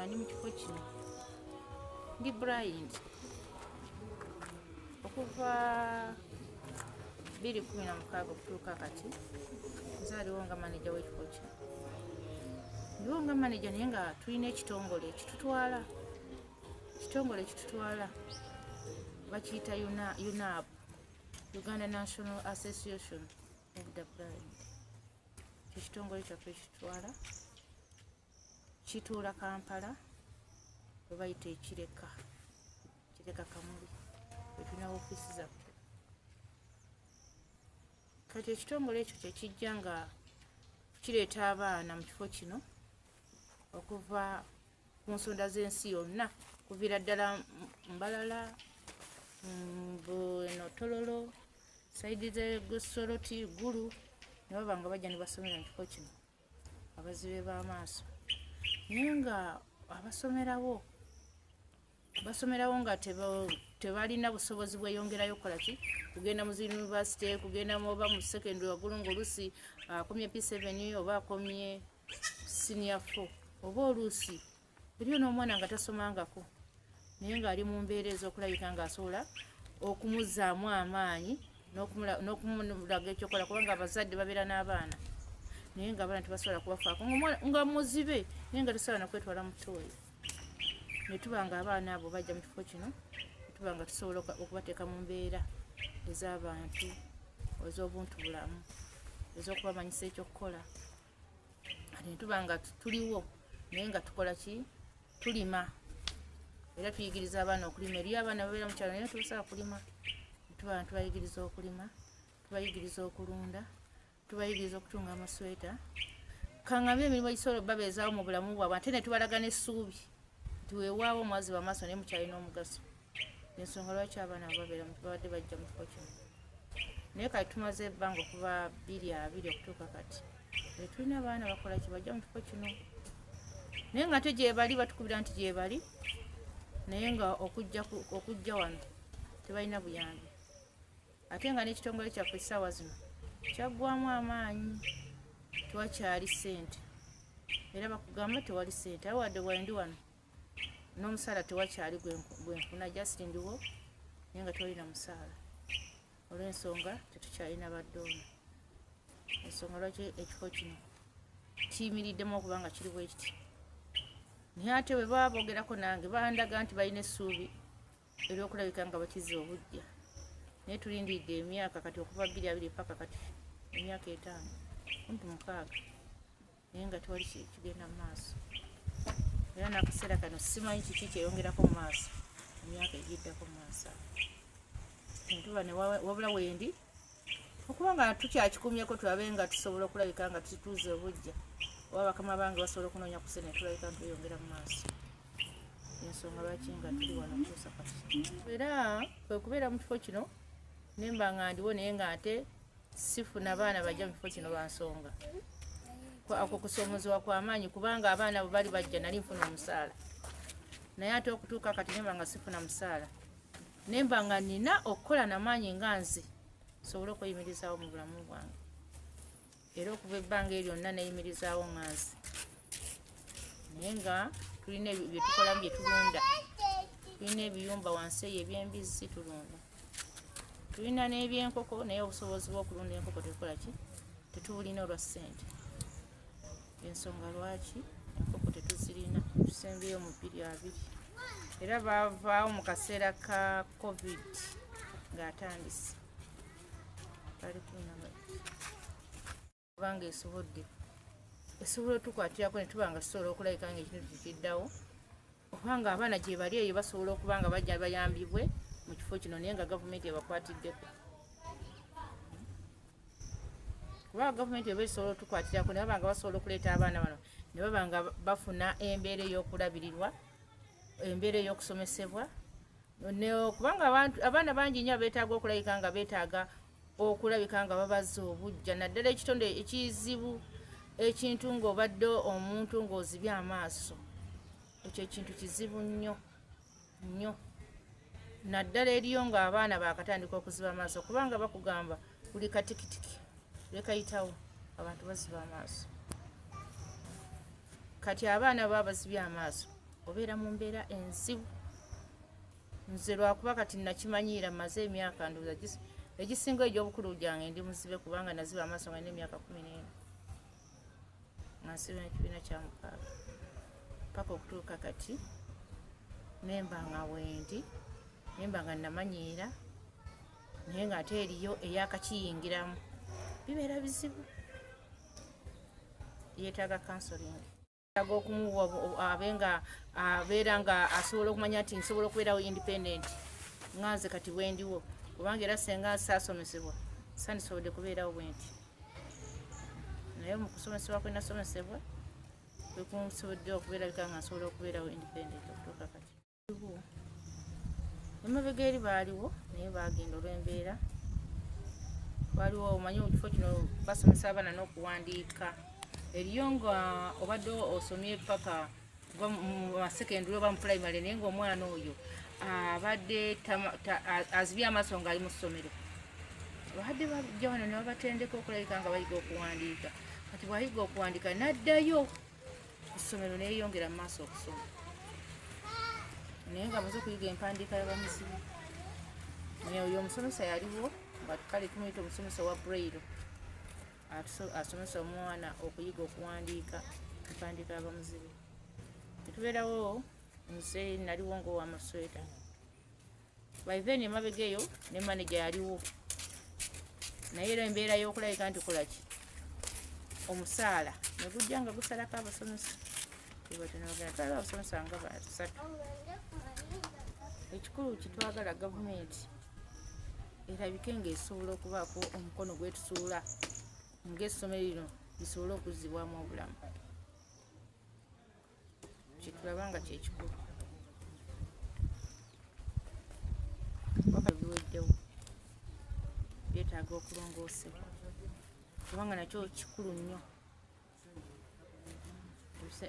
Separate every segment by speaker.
Speaker 1: ndi mu kifo kino ndi blind okuva 2016 okutuuka kati nzaaliwo nga manager w'ekifo kino. Ndiwo nga manager naye nga tulina ekitongole ekitutwala bakiyita UNAB, Uganda National Association of the Blind. Ekitongole kyaffe ekitwala kituula Kampala we bayita Kireka Kamuli, we tulina ofiisi zaffe. Kati ekitongole ekyo kye kijja nga kireeta abaana mu kifo kino okuva ku nsonda z'ensi yonna, kuviira ddala Mbalala, Tololo, saidi z'Egosoroti, Gulu, ne baba nga bajja ne basomera mu kifo kino, abazibe b'amaaso. Naye nga basomerawo nga tebalina busobozi bweyongerayo kukola ki, kugenda mu yunivasite, kugenda oba mu secondary waggulu ng'oluusi akomye P7 oba akomye senior 4, oba oluusi eriyo n'omwana nga tasomangako naye ng'ali mu mbeera ez'okulabika ng'asobola okumuzzaamu amaanyi n'okumulaga ekyokola, kubanga abazadde babeera n'abaana naye ng'abaana tebasobola kubafaako, nga muzibe naye nga tosobola nakwetwala mu ttooyi. Ne tuba ng'abaana abo bajja mu kifo kino, tuba nga tusobola okubateeka mu mbeera ez'abantu, ez'obuntubulamu, ez'okubamanyisa ekyokukola. Ne tuba nga tuliwo naye nga tukola ki? Tulima. Era tuyigiriza abaana okulima. Eriyo abaana babeera mu kyalo naye tebasobola kulima. Tuba nga tubayigiriza okulima, tubayigiriza okulunda, tubayigiriza okutunga amasweta. Kaŋŋamye emirimu egisobola babeezaawo mu bulamu bwabwe, ate ne tubalaga n'essuubi nti weewaawo omwazi w'amaaso naye mukyalina omugaso. Ensonga lwaki abaana babeera babadde bajja mu kifo kino. Naye kati tumaze ebbanga okuva 2020 okutuuka kati tulina abaana bakola ki? Bajja mu kifo kino naye nga ate gye bali batukubira nti gye bali, naye nga okujja wano tebalina buyambi. Ate nga n'ekitongole kyaffe essaawa zino kyaggwamu amaanyi, tewakyali ssente. Era bakugamba tewali ssente, awo wadde bwendi wano n'omusaala tewakyali gwenfuna, just ndiwo naye nga tewalina musaala. Olw'ensonga tetukyalina baddoona. Ensonga lwaki ekifo kino kiyimiriddemu okuba nga kiri bwe kiti. Naye ate bwe baba boogerako nange bandaga nti balina essuubi ery'okulabika nga bakizza obujja. Naye tulindiridde emyaka kati okuva 2020 paka kati emyaka 5 kumpi 6 naye nga tewali kigenda mu maaso. Era n'akaseera kano simanyi kiki kyeyongerako mu maaso emyaka egiddako mu maaso. Ntuba ne wabula wendi okuba nga tukyakikumyeko tulabe nga tusobola okulabika nga tukituuze obujja, oba bakama bange basobola okunoonya ku ssente tulabika nga tuyongera mu maaso. Ensonga lwaki nga tuli wano okutuusa kati. Era kwe kubeera mu kifo kino nemba nga ndiwo naye nga ate sifuna baana bajja mu kifo kino lwa nsonga ako kusoomozebwa kw'amaanyi, kubanga abaana bwe bali bajja nali nfuna omusaala, naye ate okutuuka kati nemba nga sifuna musaala, nemba nga nina okukola n'amaanyi nga nze nsobole okweyimirizaawo mu bulamu bwange. Era okuva ebbanga eryo lyonna neyimirizaawo nga nze, naye nga tulina bye tukolamu bye tulunda. Tulina ebiyumba wansi eyo eby'embizzi tulunda, tulina n'ebyenkoko, naye obusobozi bw'okulunda enkoko tetukola ki? Tetubulina olwa ssente. Ensonga lwaki enkoko tetuzirina, tusembeyo mu 2020. Era bavaawo mu kaseera ka COVID ng'atandise. Kubanga esobola otukwatirako ne tuba nga tusobola okulabika nga ekintu kikiddawo, obanga abaana gye bali eyo basobola okuba nga bajja bayambibwe mu kifo kino naye nga gavumenti ebakwatiddeko. Kubanga gavumenti eba esobola otukwatirako ne baba nga basobola okuleeta abaana bano ne baba nga bafuna embeera ey'okulabirirwa, embeera ey'okusomesebwa, kubanga abaana bangi nnyo beetaaga okulabika nga beetaaga okulabika nga babazza obujja. Naddala ekitonde ekizibu ekintu ng'obadde omuntu ng'ozibye amaaso, ekyo ekintu kizibu nnyo nnyo. Naddala eriyo ng'abaana baakatandika okuziba amaaso, kubanga bakugamba buli katikitiki lekayitawo abantu baziba amaaso. Kati abaana baba bazibye amaaso obeera mu mbeera enzibu. Nze lwakuba kati nakimanyiira maze emyaka ndoza egisinga egy'obukulu gyange ndi muzibe kubanga naziba amaaso nga n'emyaka 14 nasiba ekibiina kya mukaaga paka okutuuka kati nembanga wendi nembanga namanyiira naye nga ate eriyo eyakakiyingiramu bibeera bizibu. Yeetaaga counseling yeetaaga okumuwa abeera nga asobola okumanya nti nsobola okubeerawo independent nganze kati bwendiwo kubanga era senga saasomesebwa sandisobodde kubeerawo bwenti naye mu kusomesebwa kwe nasomesebwa kwe kunsobodde okubeera bika nga nsobola okubeerawo independent okutuuka kati. Emabega eri baaliwo naye bagenda olw'embeera waliwo omanyi mu kifo kino basomesa abaana n'okuwandiika eriyo nga obadde osomye paka mu masekendule oba mu primary naye ng'omwana oyo abadde azibye amaaso ng'ali mu ssomero abadde bajja wano ne babatendeka okulabika nga bayiga okuwandiika kati bwayiga okuwandiika n'addayo ku ssomero neyeyongera mu maaso okusoma naye nga amaze okuyiga empandiika y'abamuzibu. Naye oyo omusomesa yaliwo kale tumuyita omusomesa wa braille asomesa omwana okuyiga okuwandiika empandiika y'abamuzibu. Netubeerawo nze naliwo ng'owamasweta baiveni emabega eyo ne manager yaliwo naye era embeera y'okulabika nti kolaki omusaala negujja nga gusalako abasomesa twali abasomesa nga 3. Ekikulu kitwagala gavumenti erabike ng'esobola okubaako omukono gwetusuula ng'essomero lino lisobole okuzzibwamu obulamu kyetulaba nga kyekikulu biweddewo byetaaga okulongoosebwa kubanga nakyo kikulu nnyo.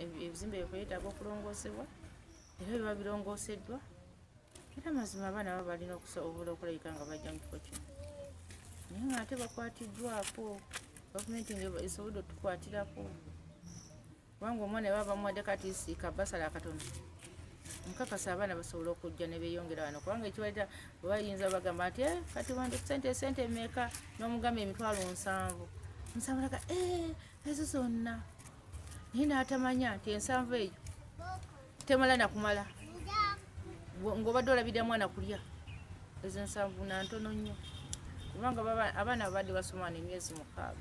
Speaker 1: Ebizimbe byo byetaaga okulongoosebwa era biba birongooseddwa era mazima abaana baba balina okusobola okulabika nga bajja mu kifo kino naye ng'ate bakwatiddwako gavumenti ng'esobodde otukwatirako kubanga omwana baba bamuwadde kati kabasala akatono nkakasa abaana basobola okujja ne beeyongera wano kubanga ekibaleta bwe bayinza bagamba nti kati wandi sente emeka n'omugamba $7,000 nsabulaka ezo zonna naye n'atamanya nti 7 eyo temala nakumala ng'obadde olabidde mwana kulya ezo 7 nantono nnyo kubanga abaana babadde basoma n'emyezi 6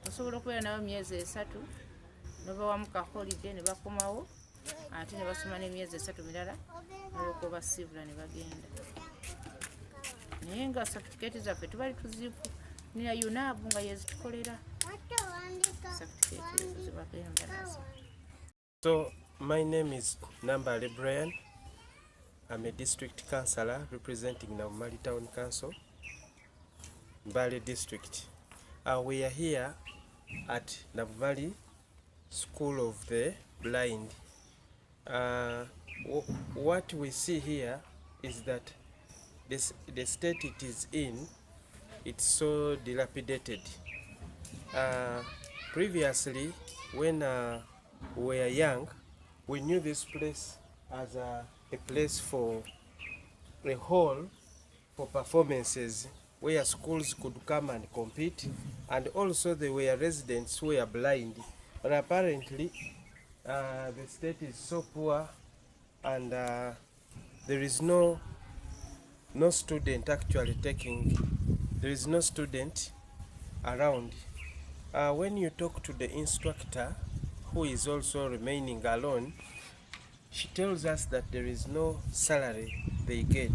Speaker 1: osobola okubeera nawo emyezi 3 nobawamu ka holiday ne bakomawo ate ne basoma n'emyezi 3 mirala n'olwokuba basibula ne bagenda naye nga certificate zaffe tubali tuzibu nina yunabu nga yezitukolera certificate ezo zibagenda nazo.
Speaker 2: So my name is Nambale Brian. I'm a district councillor representing Navumali Town Council, Mbale District. We are here at Navumali School of the Blind. What we see here is that the state it is in, it's so dilapidated. Previously, when we were young, we knew this place as a place for a hall for performances where schools could come and compete, and also there were residents who were blind. But apparently, the state is so poor, and there is no student actually there is no student around. When you talk to the instructor, who is also remaining alone, she tells us that there is no salary they get,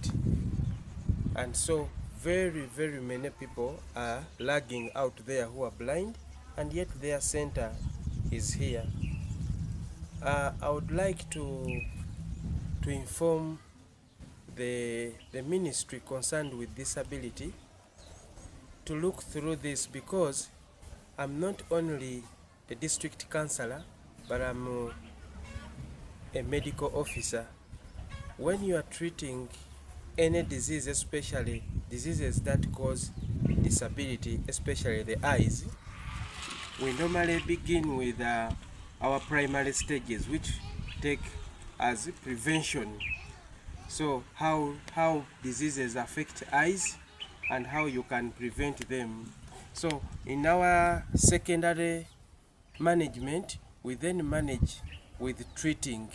Speaker 2: and so very many people are lagging out there who are blind, and yet their center is here. I would like to inform the ministry concerned with disability to look through this, because I'm not only the district councillor, but I'm a medical officer. When you are treating any disease, especially diseases that cause disability, especially the eyes, we normally begin with our primary stages, which take as prevention. So how diseases affect eyes and how you can prevent them. So in our secondary management, we then manage with treating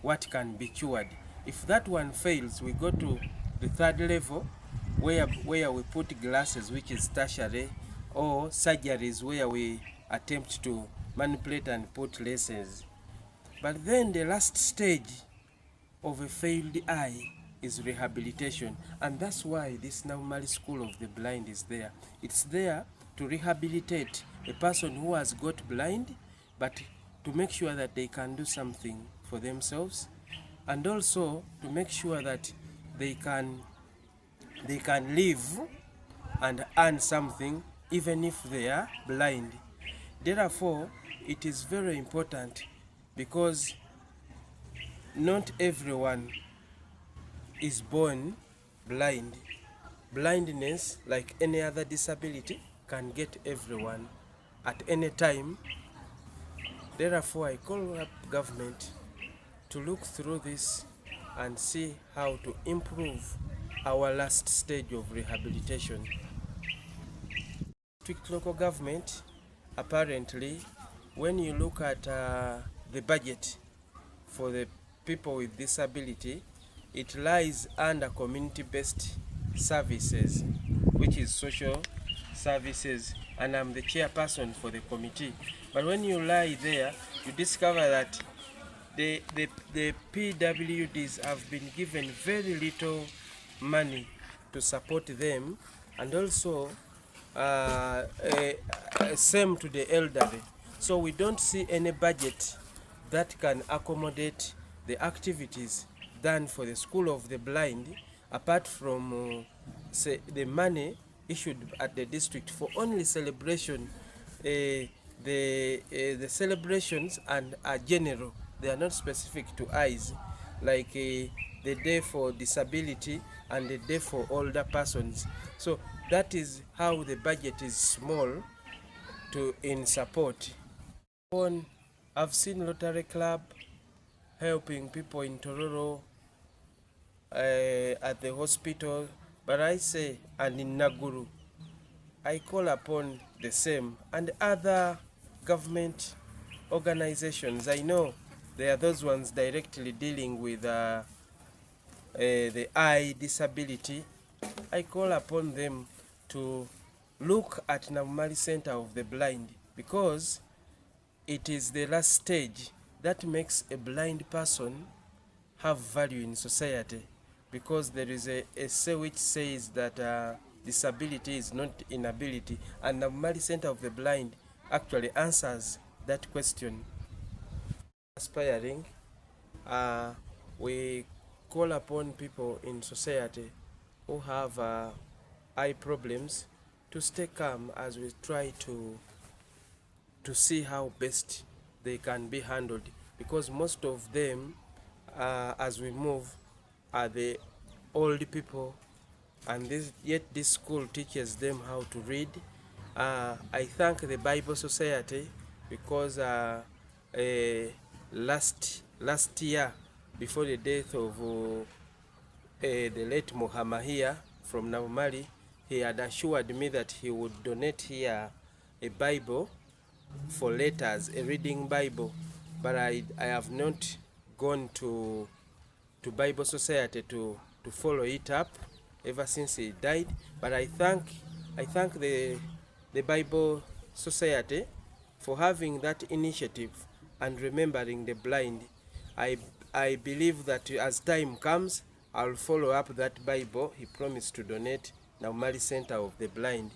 Speaker 2: what can be cured. If that one fails, we go to the third level where we put glasses, which is tertiary, or surgeries where we attempt to manipulate and put lenses. But then the last stage of a failed eye is rehabilitation, and that's why this Navumali School of the Blind is there. It's there to rehabilitate a person who has got blind, but to make sure that they can do something for themselves, and also to make sure that they can live and earn something even if they are blind. Therefore, it is very important because not everyone is born blind. Blindness, like any other disability, can get everyone at any time. Therefore, I call up government to look through this and see how to improve our last stage of rehabilitation. District local government, apparently, when you look at the budget for the people with disability, it lies under community-based services, which is social services, and I'm the chairperson for the committee. But when you lie there, you discover that the PWDs have been given very little money to support them, and also same to the elderly. So we don't see any budget that can accommodate the activities done for the School of the Blind, apart from say the money issued at the district for only celebration. The celebrations and are general, they are not specific to eyes, like the day for disability and the day for older persons. So that is how the budget is small in support. I've seen Rotary Club helping people in Tororo at the hospital, but I say, and in Naguru, I call upon the same and other government organizations. I know there are those ones directly dealing with the eye disability. I call upon them to look at Navumali Center of the Blind, because it is the last stage that makes a blind person have value in society, because there is a say which says that disability is not inability, and Navumali Center of the Blind actually answers that question. Aspiring, we call upon people in society who have eye problems to stay calm as we try to see how best they can be handled, because most of them as we move are the old people, and yet this school teaches them how to read. I thank the Bible Society because last year, before the death of the late Muhammad here from Navumali, he had assured me that he would donate here a Bible for letters, a reading Bible, but I have not gone to Bible Society to follow it up ever since he died. But I thank the Bible Society for having that initiative and remembering the blind. I believe that as time comes, I'll follow up that Bible he promised to donate Navumali Center of the Blind.